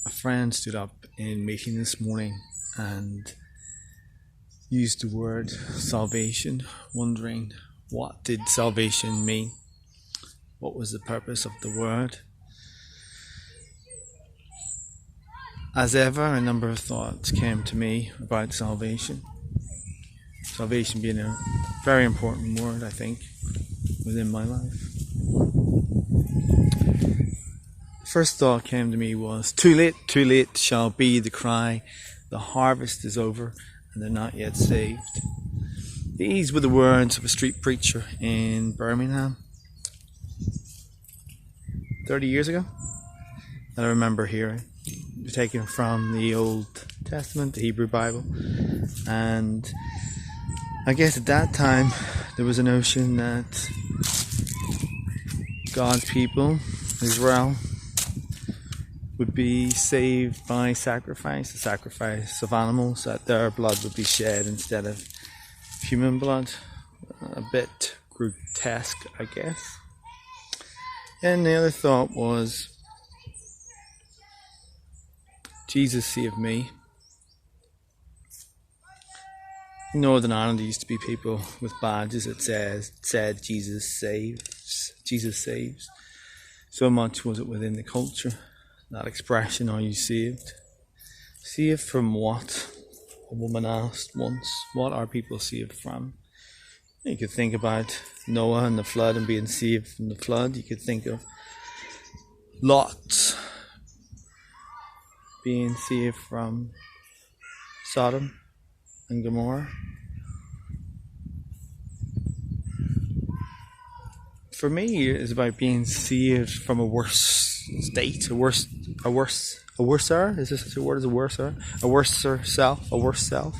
A friend stood up in meeting this morning and used the word salvation, wondering what did salvation mean? What was the purpose of the word? As ever, a number of thoughts came to me about salvation. Salvation being a very important word, I think, within my life. The first thought came to me was, too late shall be the cry. The harvest is over and they're not yet saved. These were the words of a street preacher in Birmingham 30 years ago that I remember hearing. They're taken from the Old Testament, the Hebrew Bible, and I guess at that time there was a notion that God's people, Israel, would be saved by sacrifice, the sacrifice of animals, that their blood would be shed instead of human blood. A bit grotesque, I guess. And the other thought was, Jesus saved me. In Northern Ireland there used to be people with badges that said Jesus saves. Jesus saves. So much was it within the culture. That expression, are you saved? Saved from what? A woman asked once. What are people saved from? You could think about Noah and the flood and being saved from the flood. You could think of Lot being saved from Sodom and Gomorrah. For me, it's about being saved from a worse state, a worser, is this such a word as a worser? A worser self, a worse self.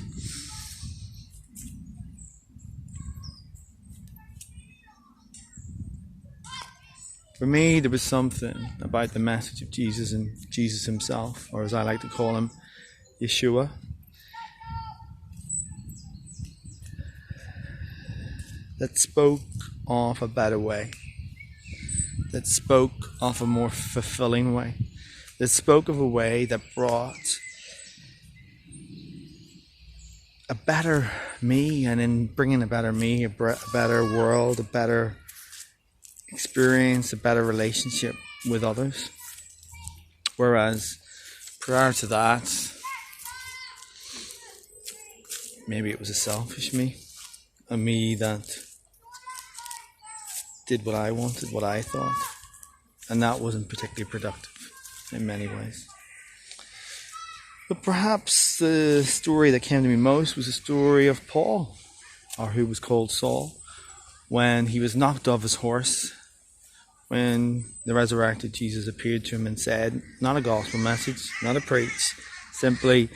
For me, there was something about the message of Jesus and Jesus himself, or as I like to call him, Yeshua, that spoke of a better way, that spoke of a more fulfilling way, that spoke of a way that brought a better me, and in bringing a better me, a better world, a better experience, a better relationship with others. Whereas prior to that, maybe it was a selfish me, a me that did what I wanted, what I thought, and that wasn't particularly productive in many ways. But perhaps the story that came to me most was the story of Paul, or who was called Saul, when he was knocked off his horse, when the resurrected Jesus appeared to him and said, not a gospel message, not a preach, simply,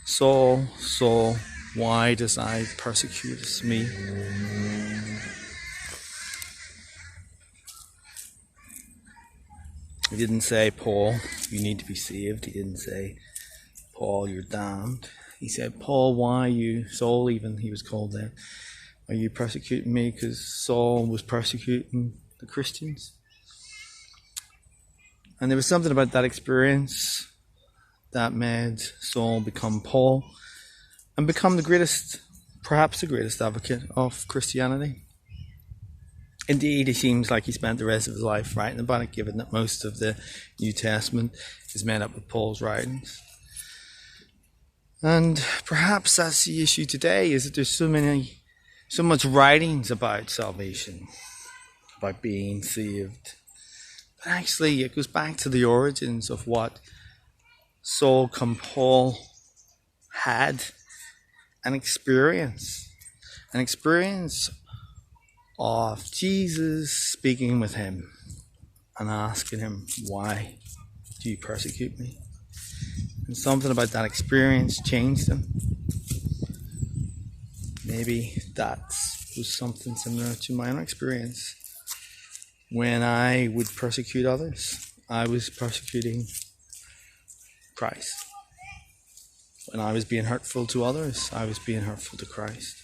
Saul, Saul, why does thou persecutest me? He didn't say, Paul, you need to be saved. He didn't say, Paul, you're damned. He said, Paul, why you, Saul even, he was called then, are you persecuting me? Because Saul was persecuting the Christians. And there was something about that experience that made Saul become Paul and become the greatest, perhaps the greatest advocate of Christianity. Indeed, it seems like he spent the rest of his life writing about it, given that most of the New Testament is made up of Paul's writings. And perhaps that's the issue today, is that there's so much writings about salvation, about being saved. But actually, it goes back to the origins of what Saul come Paul had, an experience of Jesus speaking with him and asking him, why do you persecute me? And something about that experience changed him. Maybe that was something similar to my own experience. When I would persecute others, I was persecuting Christ. When I was being hurtful to others, I was being hurtful to Christ.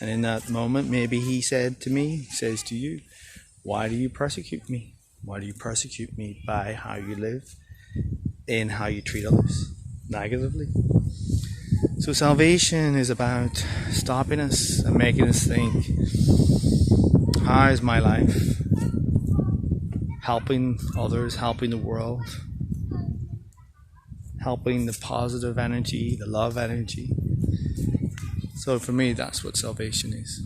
And in that moment, maybe he said to me, says to you, why do you persecute me? Why do you persecute me by how you live? in how you treat others negatively. So salvation is about stopping us and making us think, how is my life helping others, helping the world, helping the positive energy, the love energy. So for me, that's what salvation is.